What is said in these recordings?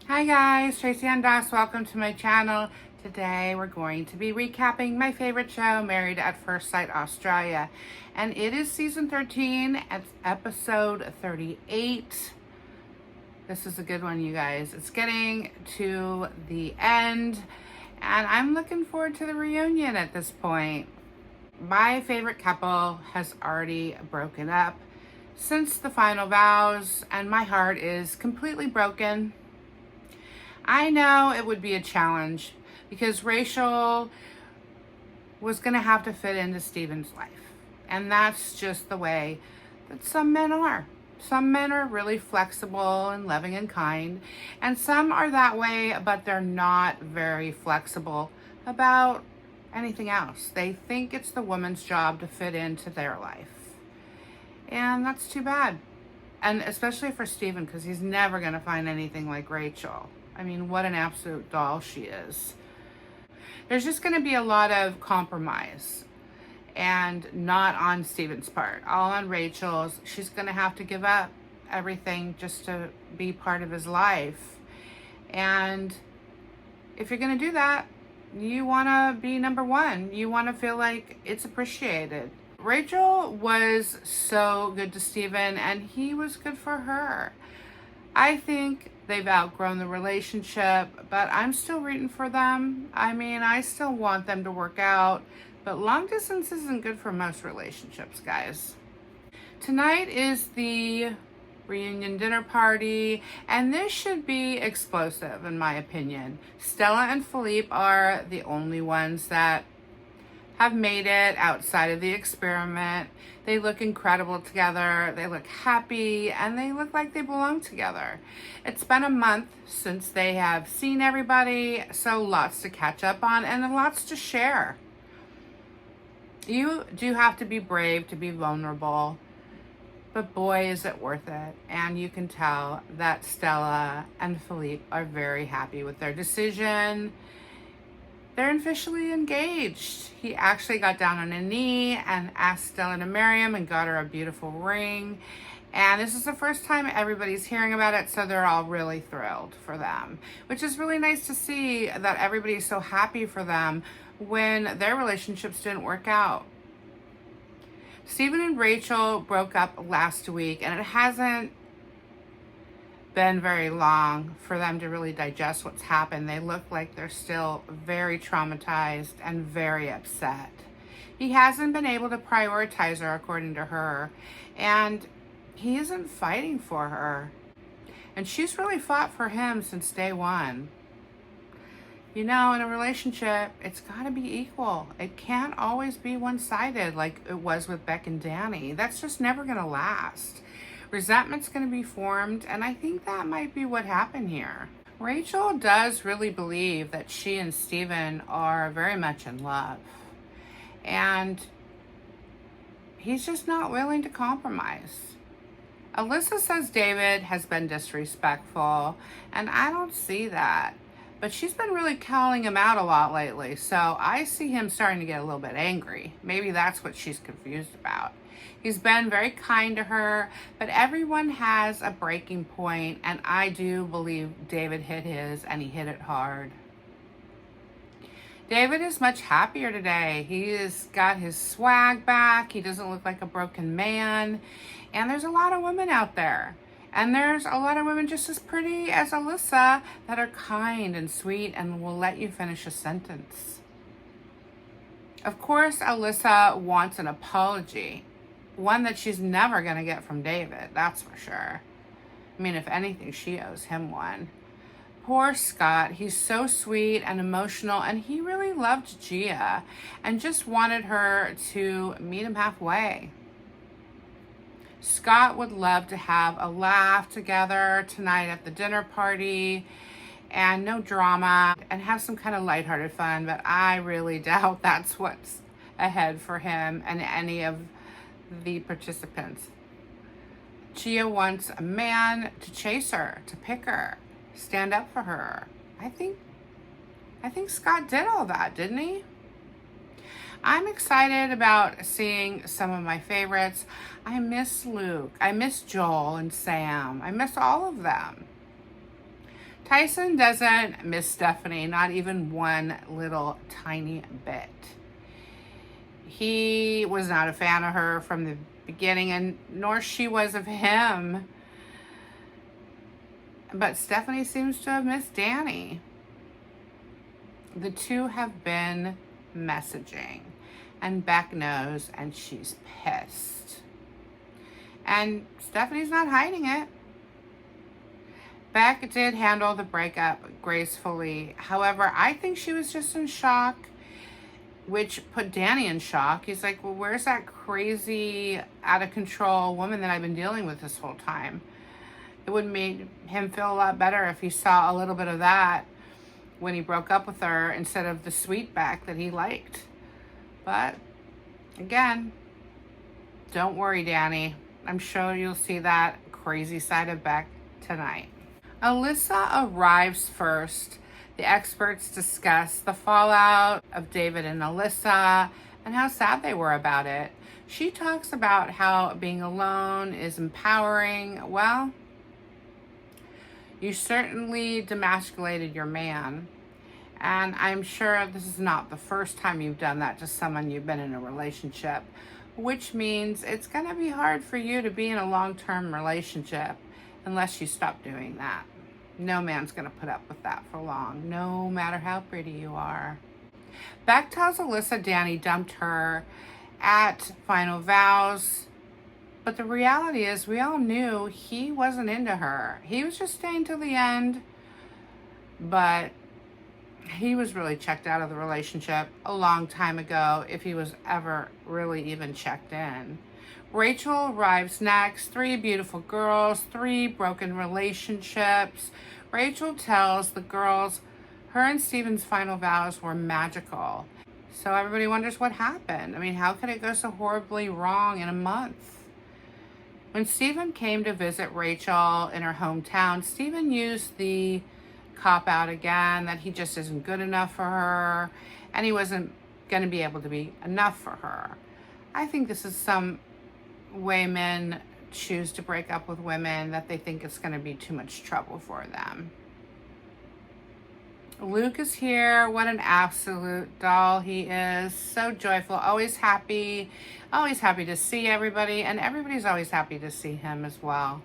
Hi guys, Tracy and Doss. Welcome to my channel. Today we're going to be recapping my favorite show, Married at First Sight Australia. And it is season 13, it's episode 38. This is a good one, you guys. It's getting to the end and I'm looking forward to the reunion at this point. My favorite couple has already broken up since the final vows and my heart is completely broken. I know it would be a challenge because Rachel was going to have to fit into Steven's life. And that's just the way that some men are. Some men are really flexible and loving and kind. And some are that way, but they're not very flexible about anything else. They think it's the woman's job to fit into their life. And that's too bad. And especially for Steven, because he's never going to find anything like Rachel. I mean, what an absolute doll she is. There's just going to be a lot of compromise and not on Steven's part, all on Rachel's. She's going to have to give up everything just to be part of his life. And if you're going to do that, you want to be number one. You want to feel like it's appreciated. Rachel was so good to Steven and he was good for her. I think they've outgrown the relationship, but I'm still rooting for them. I mean, I still want them to work out, but long distance isn't good for most relationships, guys. Tonight is the reunion dinner party, and this should be explosive, in my opinion. Stella and Filip are the only ones that have made it outside of the experiment. They look incredible together. They look happy and they look like they belong together. It's been a month since they have seen everybody, so lots to catch up on and lots to share. You do have to be brave to be vulnerable, but boy, is it worth it. And you can tell that Stella and Filip are very happy with their decision. They're officially engaged. He actually got down on a knee and asked Stella to marry him and got her a beautiful ring. And this is the first time everybody's hearing about it, so they're all really thrilled for them, which is really nice to see that everybody's so happy for them when their relationships didn't work out. Steven and Rachel broke up last week, and it hasn't been very long for them to really digest what's happened. They look like they're still very traumatized and very upset. He hasn't been able to prioritize her, according to her, and he isn't fighting for her. And she's really fought for him since day one. You know, in a relationship, it's got to be equal. It can't always be one-sided like it was with Beck and Danny. That's just never going to last. Resentment's going to be formed, and I think that might be what happened here. Rachel does really believe that she and Steven are very much in love, and he's just not willing to compromise. Alyssa says David has been disrespectful, and I don't see that. But she's been really calling him out a lot lately, so I see him starting to get a little bit angry. Maybe that's what she's confused about. He's been very kind to her, but everyone has a breaking point, and I do believe David hit his, and he hit it hard. David is much happier today. He has got his swag back. He doesn't look like a broken man, and there's a lot of women out there. And there's a lot of women just as pretty as Alyssa that are kind and sweet and will let you finish a sentence. Of course, Alyssa wants an apology. One that she's never going to get from David, that's for sure. I mean, if anything, she owes him one. Poor Scott, he's so sweet and emotional, and he really loved Gia and just wanted her to meet him halfway. Scott would love to have a laugh together tonight at the dinner party and no drama and have some kind of lighthearted fun, but I really doubt that's what's ahead for him and any of the participants. Gia wants a man to chase her, to pick her, stand up for her. I think Scott did all that, didn't he? I'm excited about seeing some of my favorites. I miss Luke. I miss Joel and Sam. I miss all of them. Tyson doesn't miss Stephanie, not even one little tiny bit. He was not a fan of her from the beginning, and nor she was of him. But Stephanie seems to have missed Danny. The two have been messaging, and Beck knows, and she's pissed. And Stephanie's not hiding it. Beck did handle the breakup gracefully. However, I think she was just in shock, which put Danny in shock. He's like, well, where's that crazy, out of control woman that I've been dealing with this whole time? It would make him feel a lot better if he saw a little bit of that when he broke up with her instead of the sweet Beck that he liked. But again, don't worry, Danny. I'm sure you'll see that crazy side of Beck tonight. Alyssa arrives first. The experts discuss the fallout of David and Alyssa and how sad they were about it. She talks about how being alone is empowering. Well, you certainly demasculated your man. And I'm sure this is not the first time you've done that to someone you've been in a relationship, which means it's going to be hard for you to be in a long-term relationship unless you stop doing that. No man's going to put up with that for long, no matter how pretty you are. Beck tells Alyssa Danny dumped her at Final Vows, but the reality is we all knew he wasn't into her. He was just staying till the end, but he was really checked out of the relationship a long time ago, if he was ever really even checked in. Rachel arrives next. 3 beautiful girls, 3 broken relationships. Rachel tells the girls her and Steven's final vows were magical. So everybody wonders what happened. I mean, how could it go so horribly wrong in a month? When Steven came to visit Rachel in her hometown, Steven used the cop-out again, that he just isn't good enough for her, and he wasn't going to be able to be enough for her. I think this is some way men choose to break up with women, that they think it's going to be too much trouble for them. Luke is here. What an absolute doll he is. So joyful, always happy to see everybody, and everybody's always happy to see him as well.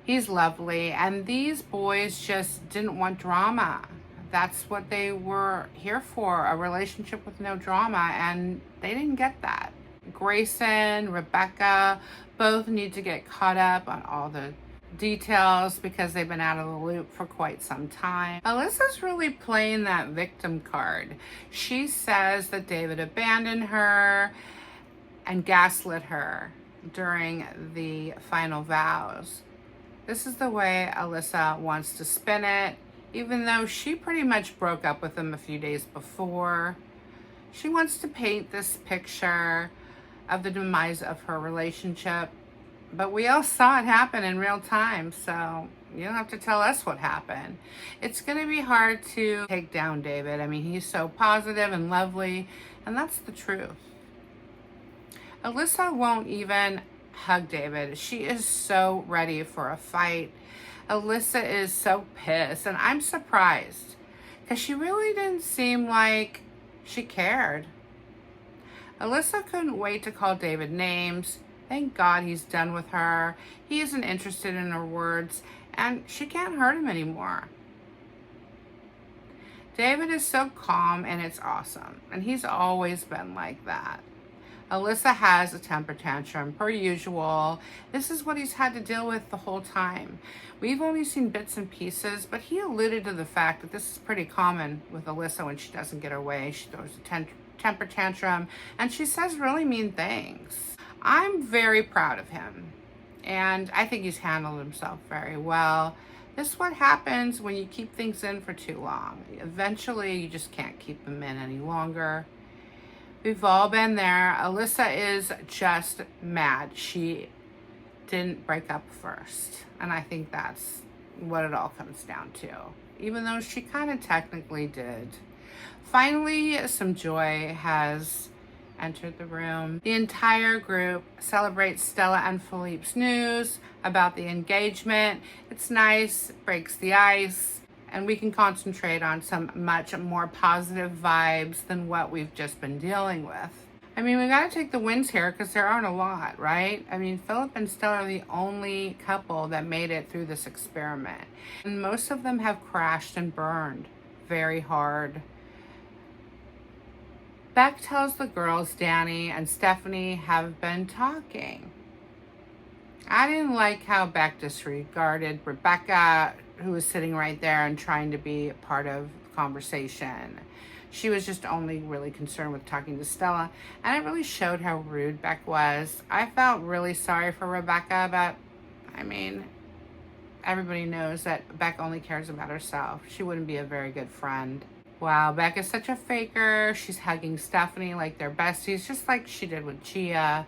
He's lovely, and these boys just didn't want drama. That's what they were here for, a relationship with no drama, and they didn't get that. Grayson, Rebecca, both need to get caught up on all the details because they've been out of the loop for quite some time. Alyssa's really playing that victim card. She says that David abandoned her and gaslit her during the final vows. This is the way Alyssa wants to spin it, even though she pretty much broke up with him a few days before. She wants to paint this picture of the demise of her relationship, but we all saw it happen in real time, so you don't have to tell us what happened. It's going to be hard to take down David. I mean, he's so positive and lovely, and that's the truth. Alyssa won't even hug David. She is so ready for a fight. Alyssa is so pissed, and I'm surprised because she really didn't seem like she cared. Alyssa couldn't wait to call David names. Thank God he's done with her. He isn't interested in her words, and she can't hurt him anymore. David is so calm, and it's awesome, and he's always been like that. Alyssa has a temper tantrum, per usual. This is what he's had to deal with the whole time. We've only seen bits and pieces, but he alluded to the fact that this is pretty common with Alyssa when she doesn't get her way. She throws a temper tantrum, and she says really mean things. I'm very proud of him, and I think he's handled himself very well. This is what happens when you keep things in for too long. Eventually, you just can't keep them in any longer. We've all been there. Alyssa is just mad she didn't break up first. And I think that's what it all comes down to, even though she kind of technically did. Finally, some joy has entered the room. The entire group celebrates Stella and Filip's news about the engagement. It's nice, breaks the ice, and we can concentrate on some much more positive vibes than what we've just been dealing with. I mean, we got to take the wins here because there aren't a lot, right? I mean, Filip and Stella are the only couple that made it through this experiment. And most of them have crashed and burned very hard. Beck tells the girls Danny and Stephanie have been talking. I didn't like how Beck disregarded Rebecca, who was sitting right there and trying to be a part of the conversation. She was just only really concerned with talking to Stella, and it really showed how rude Beck was. I felt really sorry for Rebecca, but I mean, everybody knows that Beck only cares about herself. She wouldn't be a very good friend. Wow, Beck is such a faker. She's hugging Stephanie like they're besties, just like she did with Gia.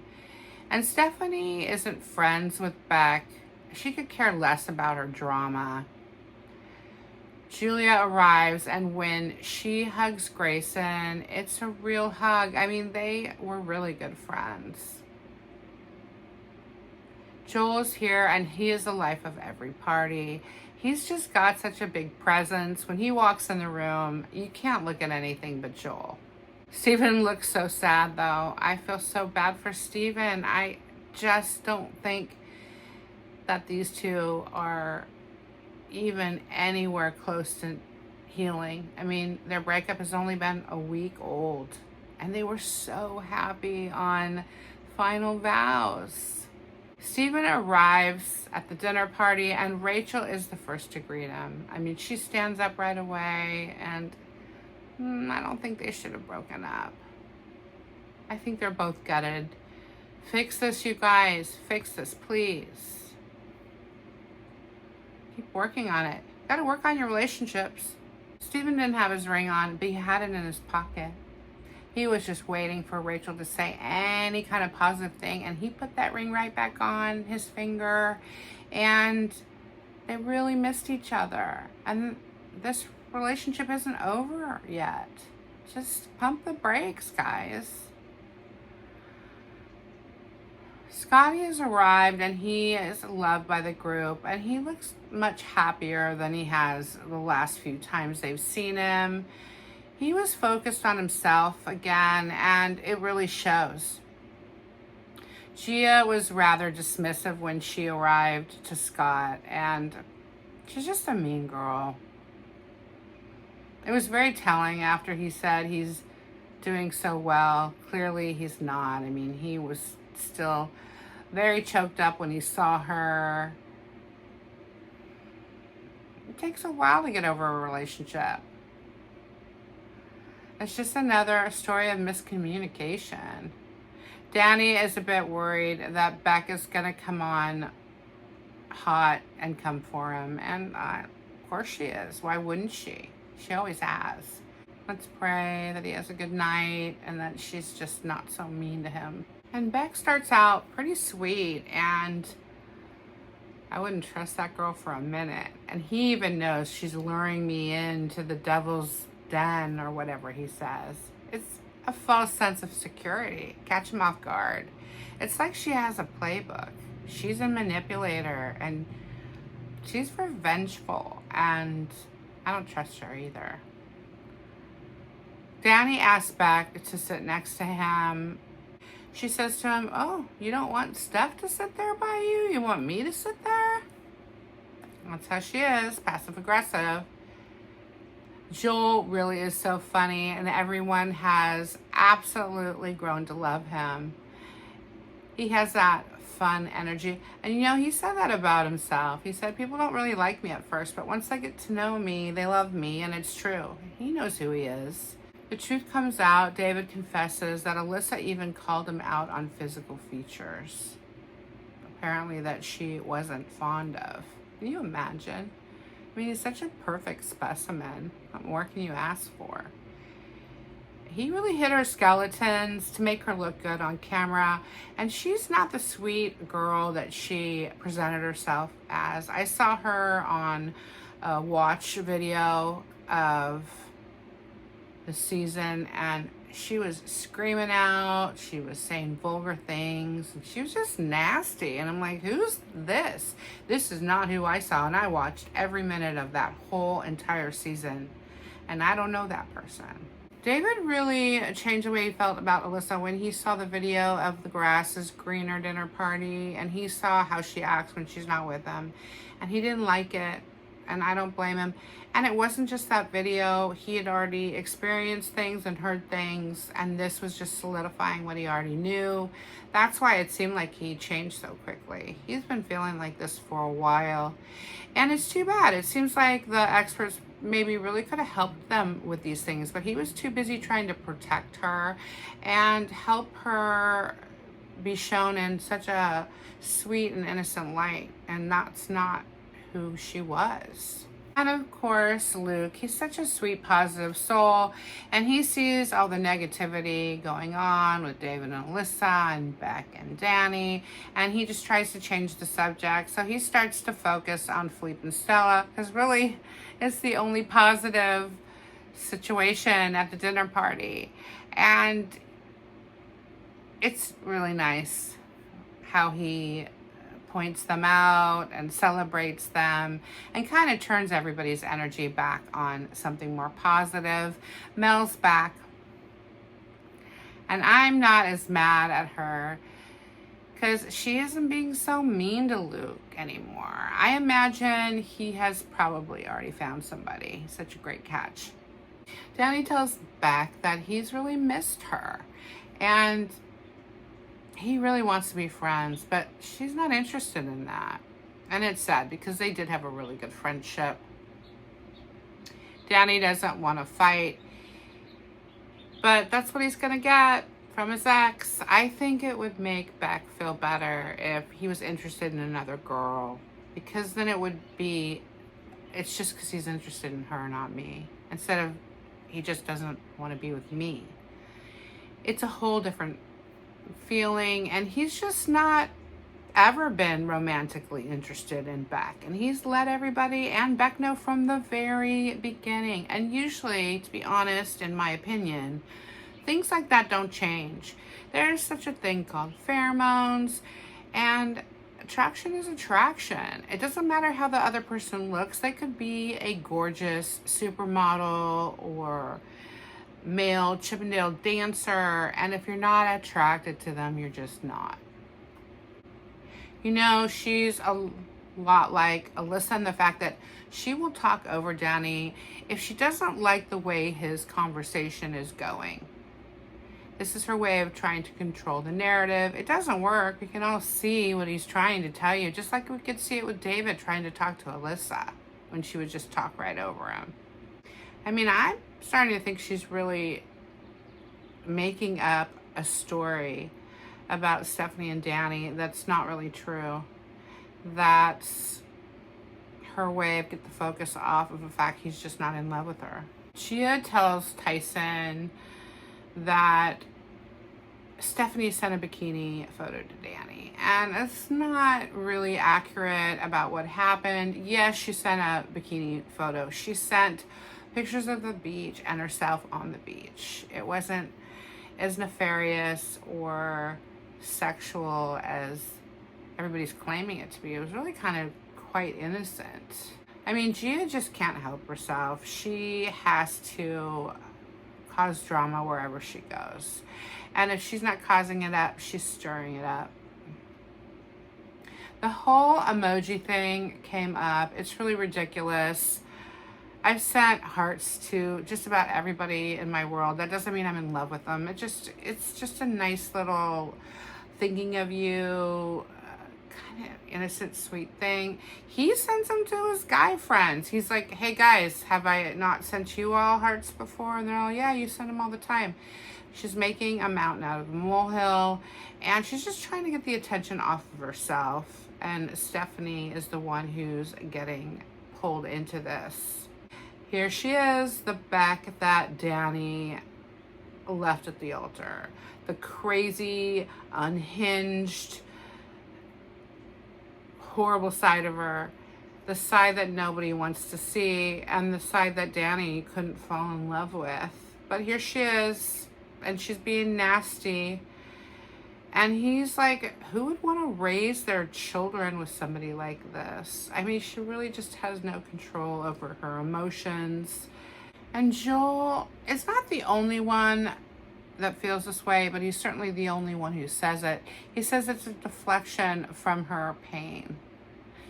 And Stephanie isn't friends with Beck. She could care less about her drama. Julia arrives, and when she hugs Grayson, it's a real hug. I mean, they were really good friends. Joel's here, and he is the life of every party. He's just got such a big presence. When he walks in the room, you can't look at anything but Joel. Steven looks so sad, though. I feel so bad for Steven. I just don't think that these two are even anywhere close to healing. I mean, their breakup has only been a week old, and they were so happy on final vows. Steven arrives at the dinner party, and Rachel is the first to greet him. I mean, she stands up right away, and I don't think they should have broken up. I think they're both gutted. Fix this, you guys. Fix this, please. Keep working on it. Gotta work on your relationships. Steven didn't have his ring on, but he had it in his pocket. He was just waiting for Rachel to say any kind of positive thing, and he put that ring right back on his finger, and they really missed each other. And this relationship isn't over yet. Just pump the brakes, guys. Scotty has arrived, and he is loved by the group, and he looks much happier than he has the last few times they've seen him. He was focused on himself again, and it really shows. Gia was rather dismissive when she arrived to Scott, and she's just a mean girl. It was very telling after he said he's doing so well. Clearly he's not. I mean, he was still very choked up when he saw her. It takes a while to get over a relationship. It's just another story of miscommunication. Danny is a bit worried that Beck is going to come on hot and come for him. And of course she is. Why wouldn't she? She always has. Let's pray that he has a good night and that she's just not so mean to him. And Beck starts out pretty sweet, and I wouldn't trust that girl for a minute. And he even knows she's luring me into the devil's den or whatever he says. It's a false sense of security. Catch him off guard. It's like she has a playbook. She's a manipulator, and she's revengeful, and I don't trust her either. Danny asks Beck to sit next to him. She says to him, "Oh, you don't want Steph to sit there by you? You want me to sit there?" That's how she is, passive aggressive. Joel really is so funny, and everyone has absolutely grown to love him. He has that fun energy. And you know, he said that about himself. He said, people don't really like me at first, but once they get to know me, they love me, and it's true. He knows who he is. The truth comes out. David confesses that Alyssa even called him out on physical features, apparently that she wasn't fond of. Can you imagine? I mean, he's such a perfect specimen. What more can you ask for? He really hit her skeletons to make her look good on camera, and she's not the sweet girl that she presented herself as. I saw her on a watch video of the season, and she was screaming out, she was saying vulgar things, and she was just nasty. And I'm like, who's this? This is not who I saw. And I watched every minute of that whole entire season, and I don't know that person. David really changed the way he felt about Alyssa when he saw the video of the grass is greener dinner party, and he saw how she acts when she's not with him, and he didn't like it, and I don't blame him. And it wasn't just that video. He had already experienced things and heard things, and this was just solidifying what he already knew. That's why it seemed like he changed so quickly. He's been feeling like this for a while, and it's too bad. It seems like the experts maybe really could have helped them with these things, but he was too busy trying to protect her and help her be shown in such a sweet and innocent light, and that's not who she was. And of course, Luke, he's such a sweet, positive soul, and he sees all the negativity going on with David and Alyssa and Beck and Danny, and he just tries to change the subject. So he starts to focus on Filip and Stella, because really it's the only positive situation at the dinner party. And it's really nice how he points them out and celebrates them and kind of turns everybody's energy back on something more positive. Mel's back, and I'm not as mad at her because she isn't being so mean to Luke anymore. I imagine he has probably already found somebody. Such a great catch. Danny tells Beck that he's really missed her, and he really wants to be friends, but she's not interested in that. And it's sad because they did have a really good friendship. Danny doesn't want to fight, but that's what he's going to get from his ex. I think it would make Beck feel better if he was interested in another girl, because then it would be, it's just because he's interested in her, not me, instead of he just doesn't want to be with me. It's a whole different feeling, and he's just not ever been romantically interested in Beck, and he's let everybody and Beck know from the very beginning. And usually, to be honest, in my opinion, things like that don't change. There's such a thing called pheromones, and attraction is attraction. It doesn't matter how the other person looks. They could be a gorgeous supermodel or male Chippendale dancer, and if you're not attracted to them, you're just not. You know, she's a lot like Alyssa in the fact that she will talk over Danny if she doesn't like the way his conversation is going. This is her way of trying to control the narrative. It doesn't work. We can all see what he's trying to tell you, just like we could see it with David trying to talk to Alyssa when she would just talk right over him. I mean, I'm starting to think she's really making up a story about Stephanie and Danny that's not really true. That's her way of get the focus off of the fact he's just not in love with her. Gia tells Tyson that Stephanie sent a bikini photo to Danny, and it's not really accurate about what happened. Yes, she sent a bikini photo. She sent pictures of the beach and herself on the beach. It wasn't as nefarious or sexual as everybody's claiming it to be. It was really kind of quite innocent. I mean, Gia just can't help herself. She has to cause drama wherever she goes. And if she's not causing it up, she's stirring it up. The whole emoji thing came up. It's really ridiculous. I've sent hearts to just about everybody in my world. That doesn't mean I'm in love with them. It's just a nice little thinking of you, kind of innocent, sweet thing. He sends them to his guy friends. He's like, hey guys, have I not sent you all hearts before? And they're all, yeah, you send them all the time. She's making a mountain out of a molehill, and she's just trying to get the attention off of herself. And Stephanie is the one who's getting pulled into this. Here she is, the Beck that Danny left at the altar. The crazy, unhinged, horrible side of her. The side that nobody wants to see, and the side that Danny couldn't fall in love with. But here she is, and she's being nasty. And he's like, who would want to raise their children with somebody like this? I mean, she really just has no control over her emotions. And Joel is not the only one that feels this way, but he's certainly the only one who says it. He says it's a deflection from her pain.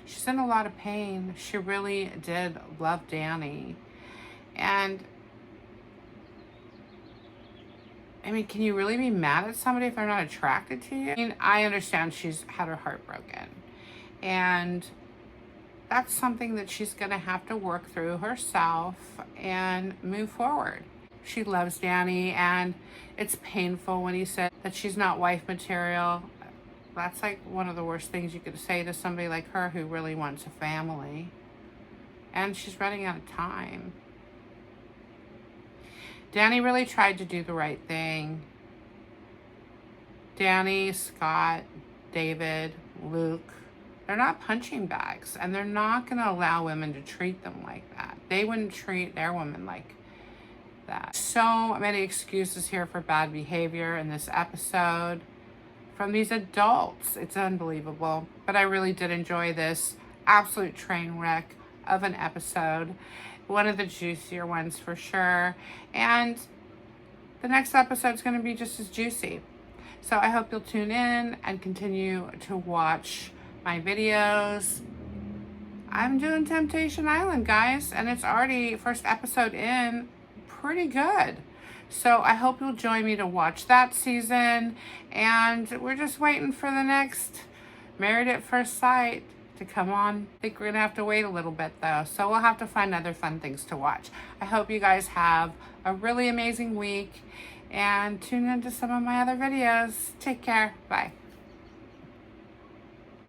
She's in a lot of pain. She really did love Danny. And I mean, can you really be mad at somebody if they're not attracted to you? I mean, I understand she's had her heart broken. And that's something that she's going to have to work through herself and move forward. She loves Danny, and it's painful when he said that she's not wife material. That's like one of the worst things you could say to somebody like her who really wants a family. And she's running out of time. Danny really tried to do the right thing. Danny, Scott, David, Luke, they're not punching bags, and they're not going to allow women to treat them like that. They wouldn't treat their women like that. So many excuses here for bad behavior in this episode from these adults. It's unbelievable. But I really did enjoy this absolute train wreck of an episode. One of the juicier ones for sure. And the next episode is going to be just as juicy. So I hope you'll tune in and continue to watch my videos. I'm doing Temptation Island, guys, and it's already first episode in, pretty good. So I hope you'll join me to watch that season. And we're just waiting for the next Married at First Sight to come on. I think we're gonna have to wait a little bit though, so we'll have to find other fun things to watch. I hope you guys have a really amazing week and tune into some of my other videos. Take care. Bye.